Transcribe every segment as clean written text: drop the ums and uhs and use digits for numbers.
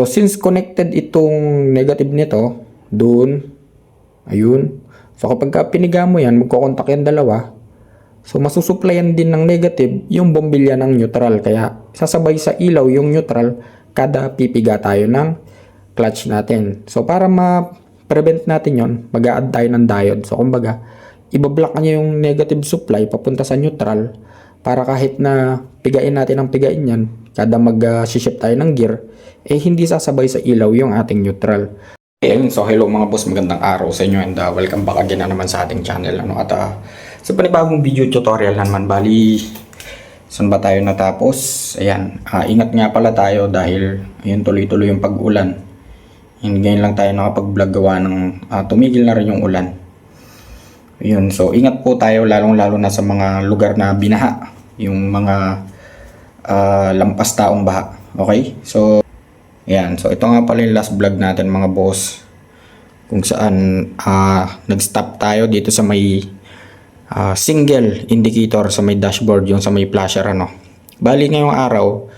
So since connected itong negative nito doon, ayun. So kapag piniga mo yan, magkocontact yan dalawa. So masusuplayan din ng negative yung bombilya ng neutral. Kaya sasabay sa ilaw yung neutral kada pipiga tayo ng clutch natin. So para ma-prevent natin yon, mag-a-add tayo ng diode. So kumbaga, ibablock niya yung negative supply papunta sa neutral para kahit na pigain natin ang pigain yan, kada mag-shift tayo ng gear, hindi sasabay sa ilaw yung ating neutral. Ayun, so hello mga boss, magandang araw sa inyo and welcome back again na naman sa ating channel. At sa panibagong video tutorial naman, bali saan ba tayo natapos? Ayan, ingat nga pala tayo dahil ayun, tuloy-tuloy yung pag-ulan. Ngayon lang tayo nakapag-vlog gawa ng tumigil na rin yung ulan. Ayun, so ingat po tayo lalong-lalo na sa mga lugar na binaha, yung mga lampas taong baha. Okay? So ayan, so ito nga pala yung last vlog natin mga boss, kung saan nag-stop tayo dito sa may single indicator sa may dashboard, yung sa may flasher ano. Bali ngayong araw,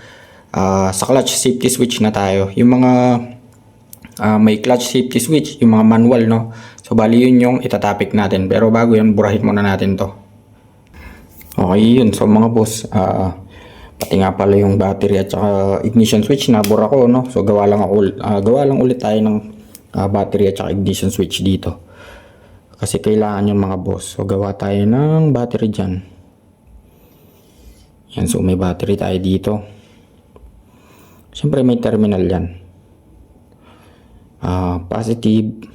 sa clutch safety switch na tayo. Yung mga may clutch safety switch, yung mga manual no. So bali yun yung itatapik natin. Pero bago yun, burahin muna natin to. Okay yun, so mga boss, pati nga pala yung battery at saka ignition switch nabura ko no. So gawa lang ulit tayo ng battery at saka ignition switch dito. Kasi kailangan yung mga boss. So gawa tayo ng battery diyan. Yan, so may battery tayo dito. Siyempre may terminal yan. Positive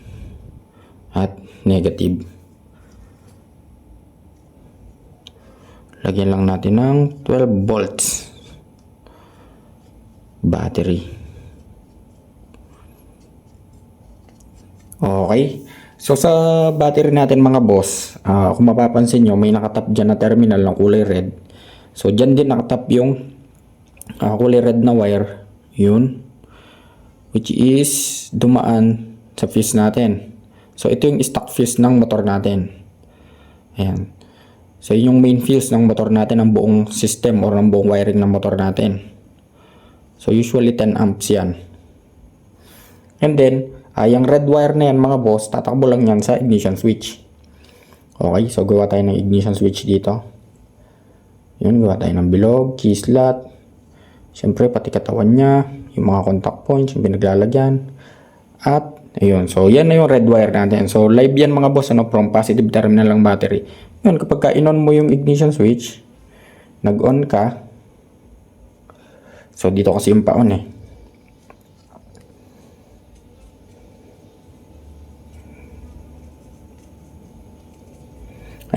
at negative. Lagyan lang natin ng 12 volts battery. Okay. So sa battery natin mga boss, kung mapapansin nyo, may nakatap dyan na terminal ng kulay red. So dyan din nakatap yung kulay red na wire. Yun. Which is dumaan sa fuse natin. So ito yung stock fuse ng motor natin. Ayan. So yung main fuse ng motor natin, ang buong system or ng buong wiring ng motor natin. So usually 10 amps yan. And then, yung red wire na yan mga boss, tatakbo lang yan sa ignition switch. Okay, so gawa tayo ng ignition switch dito. Yun, gawa tayo ng bilog, key slot. Siyempre pati katawan niya, yung mga contact points, yung pinaglalagyan. At ayun, so yan na yung red wire natin. So live yan mga boss, ano, from positive terminal ng battery. Yun, kapag ka-in-on mo yung ignition switch, nag-on ka. So dito kasi yung pa-on eh.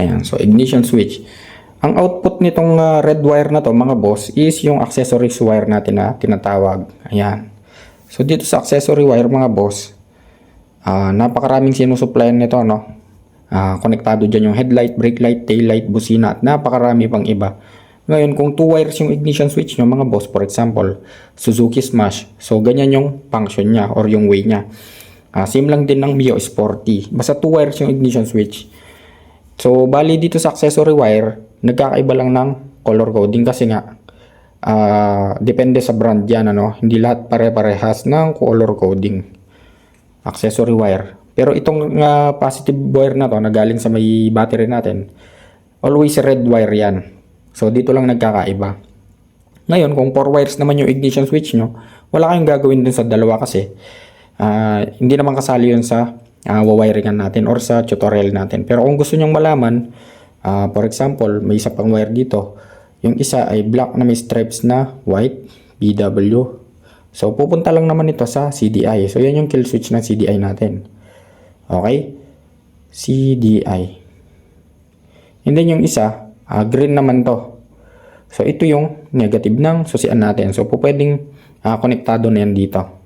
Ayan, so ignition switch. Ang output nitong red wire na to mga boss is yung accessories wire natin na tinatawag. Ayan. So dito sa accessory wire mga boss, napakaraming sinusuplayan nito no. Konektado dyan yung headlight, brake light, tail light, busina at napakarami pang iba. Ngayon kung 2 wires yung ignition switch nyo mga boss, for example Suzuki Smash, so ganyan yung function nya or yung way nya. Same lang din ng Mio Sporty, basta 2 wires yung ignition switch. So bali dito sa accessory wire, nagkakaiba lang ng color coding kasi nga depende sa brand yan ano. Hindi lahat pare-parehas ng color coding accessory wire. Pero itong positive wire na to na galing sa may battery natin, always red wire yan. So dito lang nagkakaiba. Ngayon kung 4 wires naman yung ignition switch nyo, wala kayong gagawin dun sa dalawa kasi hindi naman kasali yun sa wawiringan natin or sa tutorial natin. Pero kung gusto nyong malaman, for example may isa pang wire dito, yung isa ay black na may stripes na white, BW. So pupunta lang naman ito sa CDI. So yan yung kill switch ng CDI natin. Okay, CDI. And then yung isa, green naman to. So ito yung negative ng susian natin. So pwedeng konektado na yan dito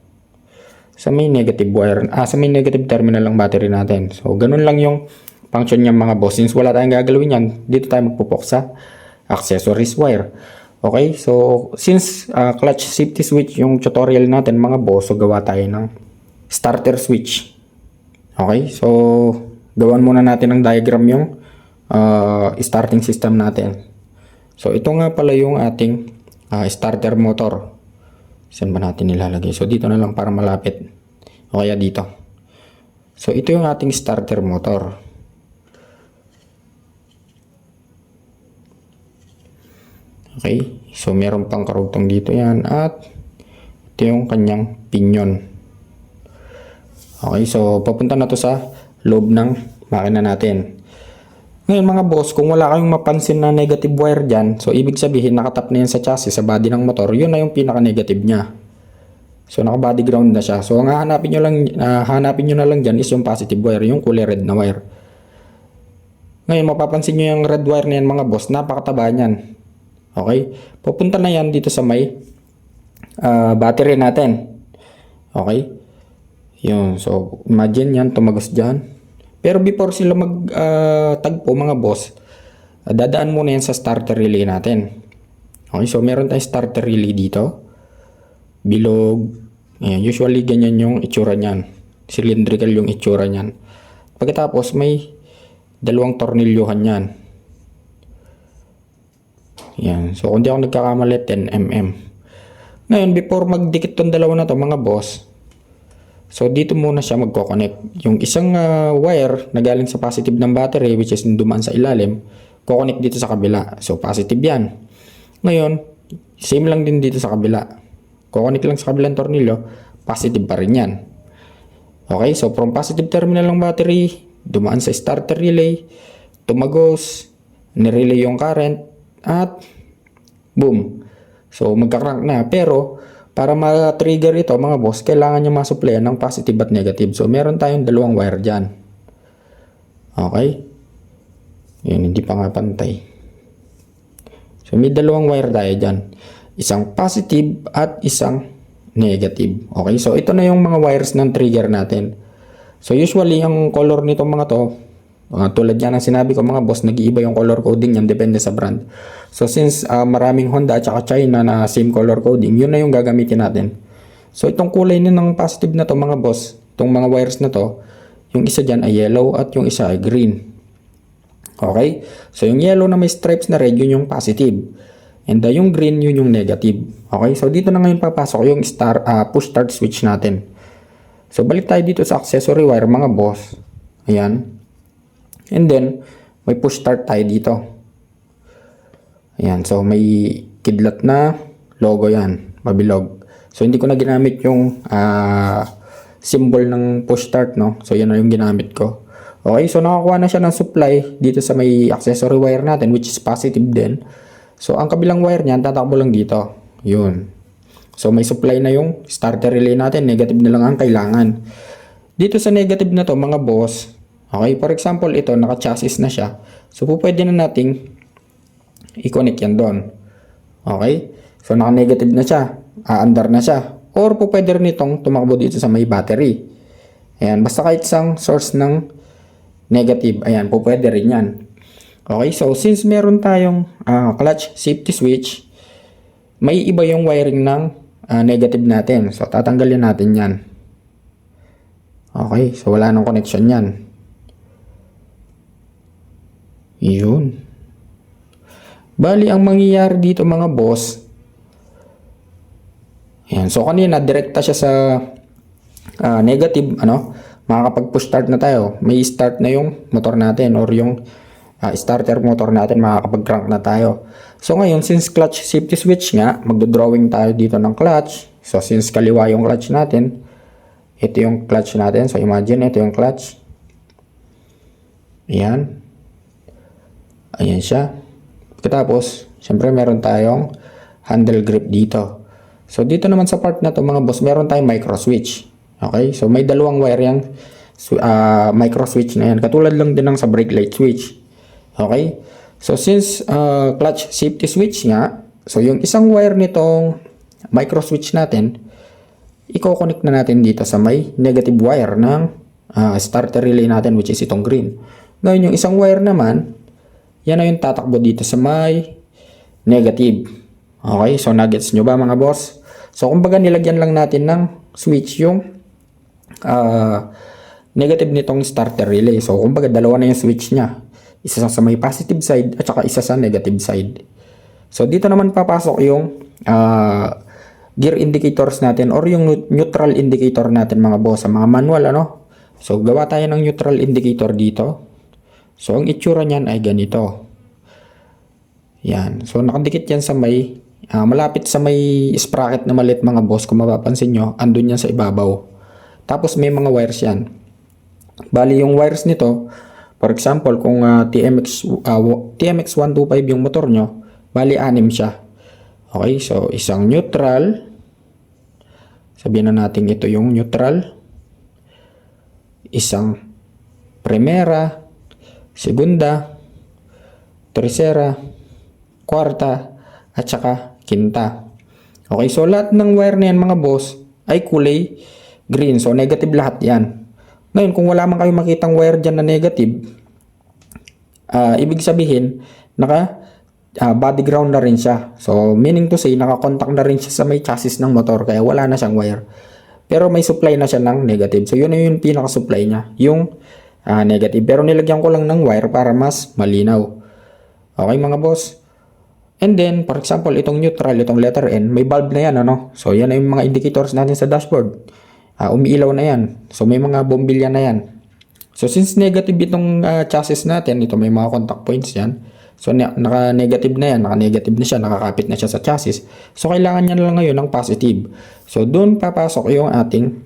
sa may negative wire, sa may negative terminal ng battery natin. So ganun lang yung function niya mga boss. Since wala tayong gagalawin yan, dito tayo magpupok sa accessories wire. Okay, so since clutch safety switch yung tutorial natin mga boss, so gawa tayo ng starter switch. Okay, so gawan muna natin ng diagram yung starting system natin. So ito nga pala yung ating starter motor. Saan ba natin nilalagay? So dito na lang para malapit. O kaya dito. So ito yung ating starter motor. Okay. So meron pang karugtong dito yan. At ito yung kanyang pinion. Okay. So papunta na to sa loob ng makina natin. Ngayon mga boss, kung wala kayong mapansin na negative wire dyan, so ibig sabihin nakatap na yan sa chassis, sa body ng motor, yun na yung pinaka-negative niya. So naka-body ground na siya. So ang hanapin nyo na lang dyan is yung positive wire, yung kulay red na wire. Ngayon mapapansin nyo yung red wire na yan mga boss, napakataba niyan. Okay? Pupunta na yan dito sa may battery natin. Okay? Yun. So imagine yan, tumagos dyan. Pero before sila tagpo mga boss, dadaan muna yan sa starter relay natin. Okay, so meron tayong starter relay dito. Bilog. Ayan, usually ganyan yung itsura niyan. Cylindrical yung itsura niyan. Pagkatapos may dalawang tornilyohan yan. Ayan, so kung di ako nagkakamali, 10mm. Ngayon, before magdikit tong dalawa na to mga boss, so dito muna siya magko-connect. Yung isang wire na galing sa positive ng battery, which is dumaan sa ilalim, ko-connect dito sa kabila. So positive yan. Ngayon, same lang din dito sa kabila. Ko-connect lang sa kabilang tornilyo, positive pa rin yan. Okay, so from positive terminal ng battery, dumaan sa starter relay, tumagos, nirelay yung current, at boom. So magka-crank na. Pero para ma-trigger ito mga boss, kailangan nyo ma-supplyan ng positive at negative. So meron tayong dalawang wire dyan. Okay? Yun, hindi pa nga pantay. So may dalawang wire tayo dyan. Isang positive at isang negative. Okay? So ito na yung mga wires ng trigger natin. So usually ang color nito mga to, tulad yan ang sinabi ko mga boss, nag-iiba yung color coding yan depende sa brand. So since maraming Honda at saka China na same color coding, yun na yung gagamitin natin. So itong kulay ng positive na to mga boss, itong mga wires na to, yung isa dyan ay yellow at yung isa ay green. Okay? So yung yellow na may stripes na red, yun yung positive. And yung green, yun yung negative. Okay? So dito na ngayon papasok yung push start switch natin. So balik tayo dito sa accessory wire mga boss. Ayan. And then, may push start tayo dito. Ayan. So, may kidlat na logo yan. Mabilog. So, hindi ko na ginamit yung symbol ng push start, no? So, yan na yung ginamit ko. Okay. So, nakakuha na siya ng supply dito sa may accessory wire natin, which is positive din. So, ang kabilang wire niyan, tatakbo lang dito. Yun. So, may supply na yung starter relay natin. Negative na lang ang kailangan. Dito sa negative na to, mga boss, okay, for example, ito, naka-chassis na siya. So, pwede na nating i-connect yan doon. Okay? So, naka-negative na siya. Aandar na siya. Or, pwede rin itong tumakbo dito sa may battery. Ayan, basta kahit isang source ng negative. Ayan, pwede rin yan. Okay, so, since meron tayong clutch safety switch, may iba yung wiring ng negative natin. So, tatanggalin natin yan. Okay, so wala nang connection yan. Yun. Bali, ang mangyayari dito mga boss, ayan, so kanina direkta siya sa negative, makakapag-push start na tayo. May start na yung motor natin or yung starter motor natin, makakapag-crank na tayo. So ngayon, since clutch safety switch nga, magdo-drawing tayo dito ng clutch. So since kaliwa yung clutch natin, ito yung clutch natin. So imagine, ito yung clutch. Ayan. Ayan siya. Pagkatapos, syempre meron tayong handle grip dito. So dito naman sa part na to mga boss, meron tayong micro switch. Okay? So may dalawang wire yung micro switch na yan. Katulad lang din ng sa brake light switch. Okay? So since clutch safety switch nga, so yung isang wire nitong micro switch natin, i-connect na natin dito sa may negative wire ng starter relay natin, which is itong green. Ngayon yung isang wire naman, yan na yung tatakbo dito sa may negative. Okay, so nuggets nyo ba mga boss? So kumbaga nilagyan lang natin ng switch yung negative nitong starter relay. So kumbaga dalawa na yung switch niya. Isa sa may positive side at saka isa sa negative side. So dito naman papasok yung gear indicators natin or yung neutral indicator natin mga boss sa mga manual ano. So gawa tayo ng neutral indicator dito. So ang itsura niyan ay ganito. Yan. So nakadikit yan sa may malapit sa may sprocket na maliit mga boss. Kung mapapansin nyo, andun yan sa ibabaw. Tapos may mga wires yan. Bali yung wires nito, for example, kung TMX 125 yung motor nyo, bali 6 siya. Okay, so isang neutral. Sabihin na natin ito yung neutral. Isang primera, segunda, tercera, kwarta, at saka quinta. Okay, so lahat ng wire na yan mga boss ay kulay green. So negative lahat yan. Ngayon, kung wala man kayo makitang wire dyan na negative, ibig sabihin, body ground na rin siya. So meaning to say, nakakontak na rin siya sa may chassis ng motor, kaya wala na siyang wire. Pero may supply na siya ng negative. So yun na yung pinaka-supply niya, yung negative. Pero nilagyan ko lang ng wire para mas malinaw. Okay mga boss? And then, for example, itong neutral, itong letter N, may bulb na yan, ano? So yan na yung mga indicators natin sa dashboard. Umiilaw na yan. So may mga bombilya na yan. So since negative itong chassis natin, ito may mga contact points yan. So naka-negative na yan, naka-negative na siya, nakakapit na siya sa chassis. So kailangan niya na lang ngayon ng positive. So doon papasok yung ating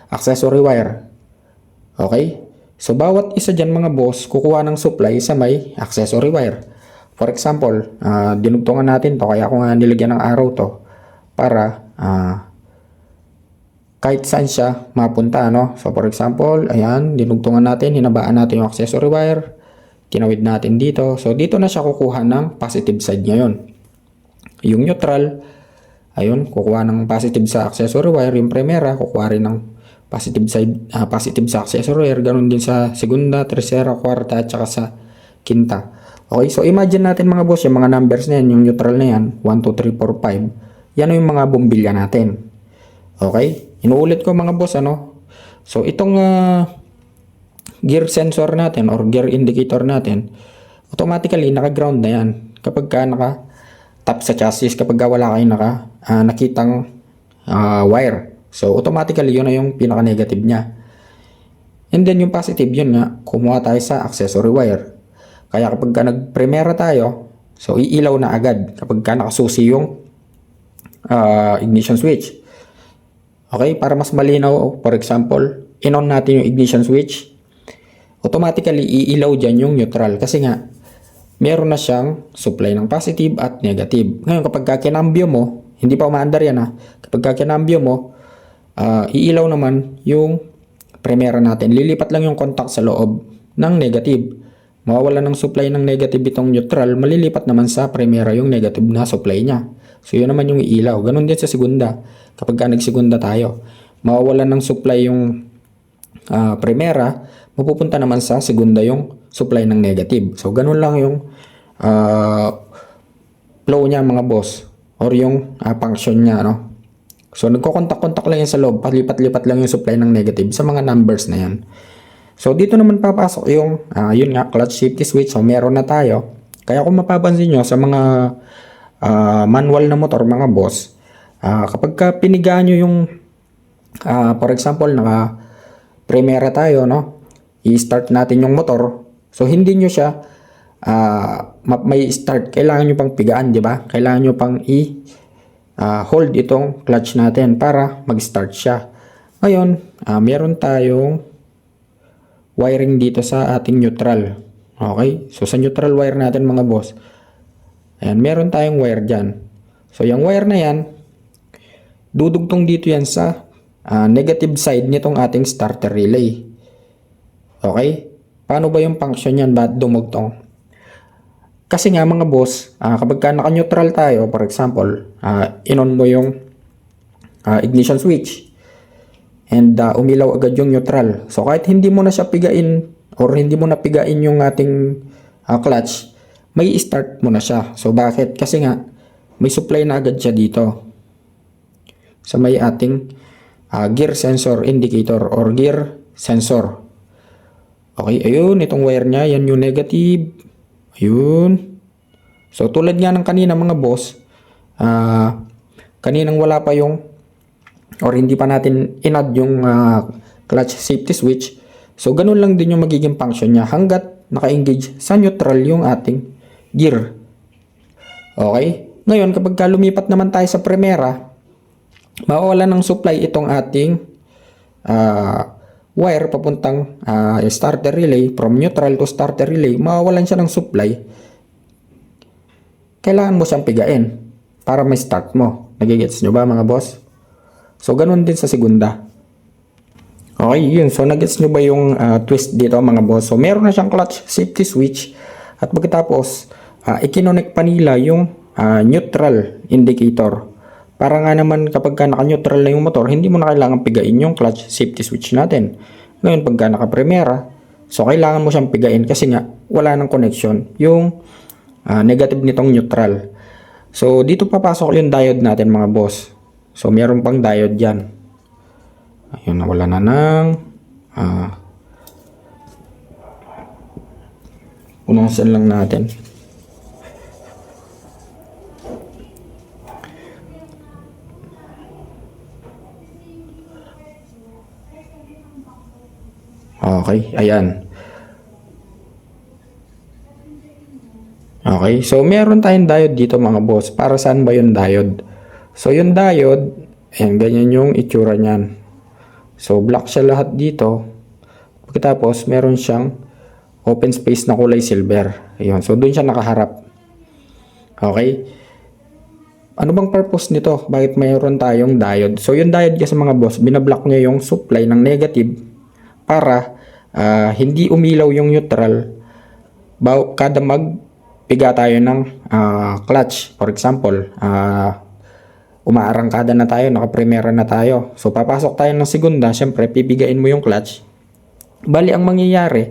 accessory wire. Okay? So bawat isa dyan mga boss, kukuha ng supply sa may accessory wire. For example, dinugtungan natin to, kaya ako nga nilagyan ng arrow to para kahit saan siya mapunta, no? So for example, ayan, dinugtungan natin, hinabaan natin yung accessory wire, tinawid natin dito. So dito na siya kukuha ng positive side ngayon. Yung neutral, ayun, kukuha ng positive sa accessory wire. Yung primera, kukuha rin ng positive side, positive sa accessory wire. Ganun din sa segunda, tercera, kwarta, at saka sa quinta. Okay, so imagine natin mga boss, yung mga numbers na yan, yung neutral na yan, 1, 2, 3, 4, 5. Yan yung mga bombilya natin. Okay? Inuulit ko mga boss, ano? So itong gear sensor natin or gear indicator natin, automatically naka-ground na yan kapag ka naka-tap sa chassis, kapag ka wala kayong nakitang wire. So automatically yun na yung pinaka-negative niya. And then yung positive, yun nga, kumuha tayo sa accessory wire. Kaya kapag ka nag-primera tayo, so iilaw na agad kapag ka nakasusi yung ignition switch. Okay, para mas malinaw, for example, in-on natin yung ignition switch, automatically iilaw dyan yung neutral kasi nga meron na siyang supply ng positive at negative. Ngayon kapag kinambyo mo, hindi pa umaandar yan kapag kinambyo mo, iilaw naman yung primera natin. Lilipat lang yung contact sa loob ng negative. Mawawala ng supply ng negative itong neutral, malilipat naman sa primera yung negative na supply niya. So yun naman yung iilaw. Ganun din sa segunda. Kapag nag-segunda tayo, mawawalan ng supply yung primera, mapupunta naman sa segunda yung supply ng negative. So ganun lang yung flow niya mga boss, or yung function niya, no? So nagko-contact lang yan sa loob, palipat-lipat lang yung supply ng negative sa mga numbers na yan. So dito naman papasok yung yun nga, clutch safety switch. So meron na tayo. Kaya kung mapapansin nyo sa mga manual na motor mga boss, kapag ka pinigaan nyo yung for example naka primera tayo, no, i-start natin yung motor. So hindi nyo siya may start, kailangan nyo pang pigaan, di ba? Kailangan nyo pang hold itong clutch natin para mag-start siya. Ngayon, meron tayong wiring dito sa ating neutral. Okay? So sa neutral wire natin mga boss, ayan, meron tayong wire dyan. So yung wire na yan, dudugtong dito yan sa negative side nitong ating starter relay. Okay? Paano ba yung function yan? Ba't dumugtong? Kasi nga mga boss, kapag ka naka-neutral tayo, for example, in-on mo yung ignition switch and umilaw agad yung neutral. So kahit hindi mo na siya pigain or hindi mo na pigain yung ating clutch, may start mo na siya. So bakit? Kasi nga may supply na agad siya dito sa may ating gear sensor indicator or gear sensor. Okay, ayun, itong wire niya, yan yung negative. Ayun. So tulad nga ng kanina mga boss, kaninang wala pa yung or hindi pa natin in-add yung clutch safety switch. So ganun lang din yung magiging function niya hanggat naka-engage sa neutral yung ating gear. Okay? Ngayon, kapag lumipat naman tayo sa primera, mawawala ng supply itong ating wire papuntang starter relay. From neutral to starter relay, mawawalan siya ng supply. Kailangan mo siyang pigain para may start mo. Nagigets nyo ba mga boss? So ganun din sa segunda. Okay, yun. So nagets nyo ba yung twist dito mga boss? So meron na siyang clutch safety switch at pagkatapos ikinonect pa nila yung neutral indicator. Para nga naman kapag naka-neutral na yung motor, hindi mo na kailangan pigain yung clutch safety switch natin. Ngayon pagka naka-primera, so kailangan mo siyang pigain kasi nga wala nang connection yung negative nitong neutral. So dito papasok yung diode natin mga boss. So meron pang diode dyan. Ayun, nawala na ng punasan lang natin. Okay, ayan. Okay, so meron tayong diode dito mga boss. Para saan ba yung diode? So yung diode, ayan, ganyan yung itsura niyan. So black siya lahat dito. Pagkatapos meron siyang open space na kulay silver. Ayun, so doon siya nakaharap. Okay? Ano bang purpose nito? Bakit mayroon tayong diode? So yung diode kasi mga boss, binablock niya yung supply ng negative para hindi umilaw yung neutral kada magpiga tayo ng clutch. For example, umaarangkada na tayo, naka-primera na tayo. So papasok tayo ng segunda, syempre pipigain mo yung clutch. Bali ang mangyayari,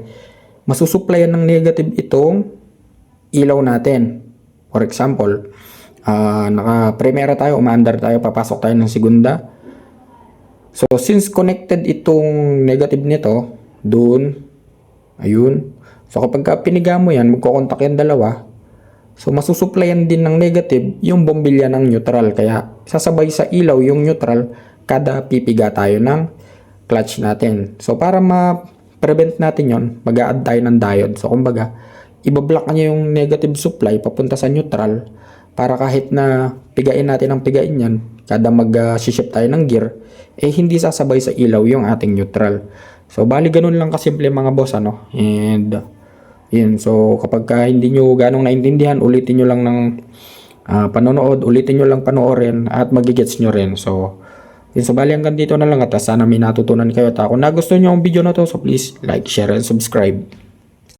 masusuplayan ng negative itong ilaw natin. For example, naka-primera tayo, umaandar tayo, papasok tayo ng segunda. So since connected itong negative nito doon, ayun. So kapag piniga mo yan, magkokontak yung dalawa. So masusuplayan din ng negative yung bombilya ng neutral. Kaya sasabay sa ilaw yung neutral kada pipiga tayo ng clutch natin. So para ma-prevent natin yon, mag-a-add tayo ng diode. So kumbaga, ibablock niya yung negative supply papunta sa neutral para kahit na pigain natin ang pigain yan, kada mag-shift tayo ng gear, hindi sasabay sa ilaw yung ating neutral. So bali ganun lang kasimple mga boss, ano? And yun, so kapag hindi nyo ganong naintindihan, ulitin nyo lang ng panonood, ulitin nyo lang panoorin at magigets nyo rin. So yun, so bali hanggang dito na lang at sana may natutunan kayo. At kung nagustuhan nyo ang video na to, so please like, share, and subscribe.